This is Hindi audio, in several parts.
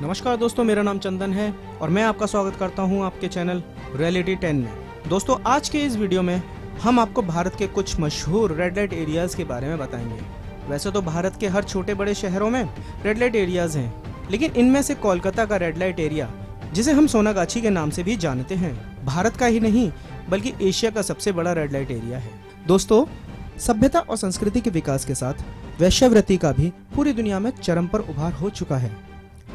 नमस्कार दोस्तों, मेरा नाम चंदन है और मैं आपका स्वागत करता हूं आपके चैनल रियलिटी 10 में। दोस्तों, आज के इस वीडियो में हम आपको भारत के कुछ मशहूर रेड लाइट एरियाज के बारे में बताएंगे। वैसे तो भारत के हर छोटे बड़े शहरों में रेड लाइट एरियाज हैं, लेकिन इनमें से कोलकाता का रेड लाइट एरिया, जिसे हम सोनागाछी के नाम से भी जानते हैं, भारत का ही नहीं बल्कि एशिया का सबसे बड़ा रेड लाइट एरिया है। दोस्तों, सभ्यता और संस्कृति के विकास के साथ वेश्यावृत्ति का भी पूरी दुनिया में चरम पर उभार हो चुका है।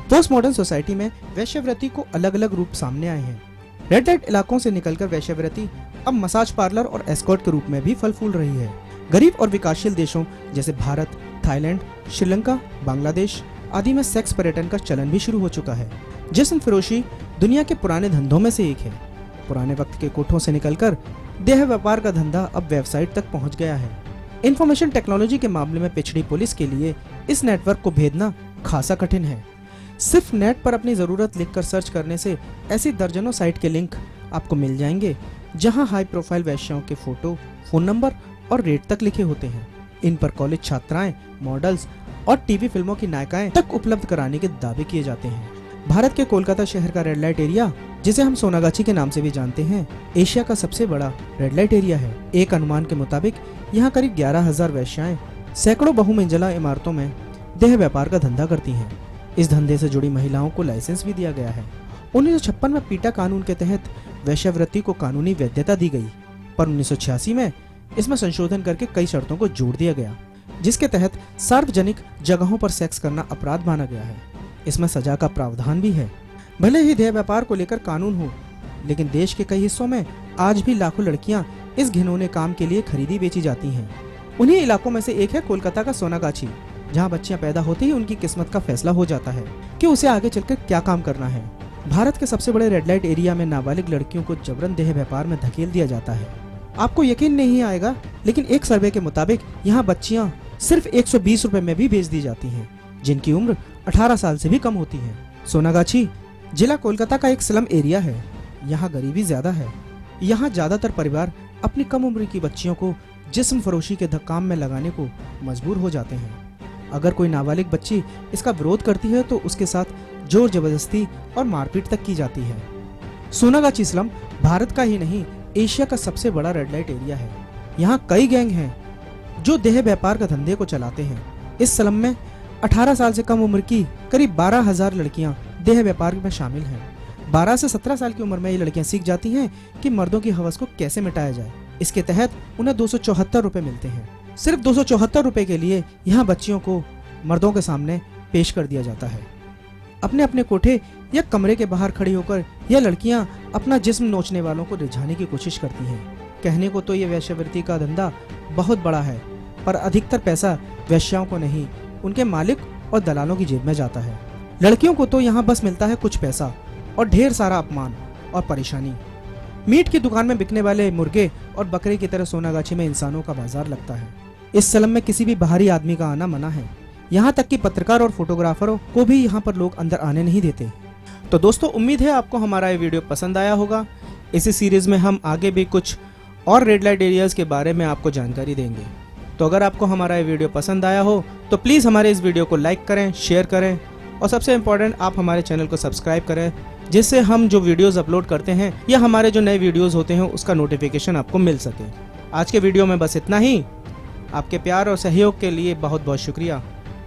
पोस्ट मॉडर्न सोसाइटी में वेश्यावृत्ति को अलग अलग रूप सामने आए हैं। रेड लाइट इलाकों से निकलकर वेश्यावृत्ति अब मसाज पार्लर और एस्कॉर्ट के रूप में भी फल फूल रही है। गरीब और विकासशील देशों जैसे भारत, थाईलैंड, श्रीलंका, बांग्लादेश आदि में सेक्स पर्यटन का चलन भी शुरू हो चुका है। जिस्म फरोशी दुनिया के पुराने धंधों में से एक है। पुराने वक्त के कोठों से निकलकर देह व्यापार का धंधा अब वेबसाइट तक पहुंच गया है। इंफॉर्मेशन टेक्नोलॉजी के मामले में पिछड़ी पुलिस के लिए इस नेटवर्क को भेदना खासा कठिन है। सिर्फ नेट पर अपनी ज़रूरत लिखकर सर्च करने से ऐसी दर्जनों साइट के लिंक आपको मिल जाएंगे जहां हाई प्रोफाइल वेश्याओं के फोटो, फोन नंबर और रेट तक लिखे होते हैं। इन पर कॉलेज छात्राएं, मॉडल्स और टीवी फिल्मों की नायिकाएं तक उपलब्ध कराने के दावे किए जाते हैं। भारत के कोलकाता शहर का रेड लाइट एरिया, जिसे हम सोनागाछी के नाम से भी जानते हैं, एशिया का सबसे बड़ा रेड लाइट एरिया है। एक अनुमान के मुताबिक यहाँ करीब 11,000 वेश्याएं सैकड़ों बहुमंजिला इमारतों में देह व्यापार का धंधा करती हैं। इस धंधे से जुड़ी महिलाओं को लाइसेंस भी दिया गया है। 1956 में पीटा कानून के तहत वेश्यावृत्ति को कानूनी वैधता दी गई, पर 1986 में इसमें संशोधन करके कई शर्तों को जोड़ दिया गया, जिसके तहत सार्वजनिक जगहों पर सेक्स करना अपराध माना गया है। इसमें सजा का प्रावधान भी है। भले ही देह व्यापार को लेकर कानून हो, लेकिन देश के कई हिस्सों में आज भी लाखों लड़कियां इस घिनौने काम के लिए खरीदी बेची जाती हैं। उन्हीं इलाकों में से एक है कोलकाता का सोनागाछी, जहां बच्चियां पैदा होते ही उनकी किस्मत का फैसला हो जाता है कि उसे आगे चलकर क्या काम करना है। भारत के सबसे बड़े रेड लाइट एरिया में नाबालिग लड़कियों को जबरन देह व्यापार में धकेल दिया जाता है। आपको यकीन नहीं आएगा, लेकिन एक सर्वे के मुताबिक यहाँ बच्चियां सिर्फ 120 रुपए में भी बेच दी जाती हैं, जिनकी उम्र 18 साल से भी कम होती है। सोनागाछी जिला कोलकाता का एक स्लम एरिया है। यहाँ गरीबी ज्यादा है। यहाँ ज्यादातर परिवार अपनी कम उम्र की बच्चियों को जिस्म फरोशी के काम में लगाने को मजबूर हो जाते हैं। अगर कोई नाबालिग बच्ची इसका विरोध करती है तो उसके साथ जोर जबरदस्ती और मारपीट तक की जाती है। सोनागाछी स्लम भारत का ही नहीं, एशिया का सबसे बड़ा रेड लाइट एरिया है। यहाँ कई गैंग हैं जो देह व्यापार का धंधे को चलाते हैं। इस स्लम में 18 साल से कम उम्र की करीब 12,000 लड़कियां देह व्यापार में शामिल हैं। 12 से 17 साल की उम्र में ये लड़कियां सीख जाती हैं कि मर्दों की हवस को कैसे मिटाया जाए। इसके तहत उन्हें 274 रुपए मिलते हैं। सिर्फ 274 रुपए के लिए यहाँ बच्चियों को मर्दों के सामने पेश कर दिया जाता है। अपने अपने कोठे या कमरे के बाहर खड़ी होकर यह लड़कियां अपना जिस्म नोचने वालों को रिझाने की कोशिश करती हैं। कहने को तो ये वेश्यावृत्ति का धंधा बहुत बड़ा है, पर अधिकतर पैसा वेश्याओं को नहीं, उनके मालिक और दलालों की जेब में जाता है। लड़कियों को तो यहाँ बस मिलता है कुछ पैसा और ढेर सारा अपमान और परेशानी। मीट की दुकान में बिकने वाले मुर्गे और बकरे की तरह सोनागाछी में इंसानों का बाजार लगता है। इस स्लम में किसी भी बाहरी आदमी का आना मना है। यहाँ तक कि पत्रकार और फोटोग्राफरों को भी यहाँ पर लोग अंदर आने नहीं देते। तो दोस्तों, उम्मीद है आपको हमारा ये वीडियो पसंद आया होगा। इसी सीरीज में हम आगे भी कुछ और रेड लाइट एरियाज के बारे में आपको जानकारी देंगे। तो अगर आपको हमारा ये वीडियो पसंद आया हो तो प्लीज़ हमारे इस वीडियो को लाइक करें, शेयर करें और सबसे इम्पोर्टेंट, आप हमारे चैनल को सब्सक्राइब करें, जिससे हम जो वीडियोस अपलोड करते हैं या हमारे जो नए वीडियोस होते हैं उसका नोटिफिकेशन आपको मिल सके। आज के वीडियो में बस इतना ही। आपके प्यार और सहयोग के लिए बहुत बहुत शुक्रिया।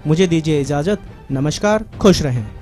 मुझे दीजिए इजाज़त। नमस्कार, खुश रहें।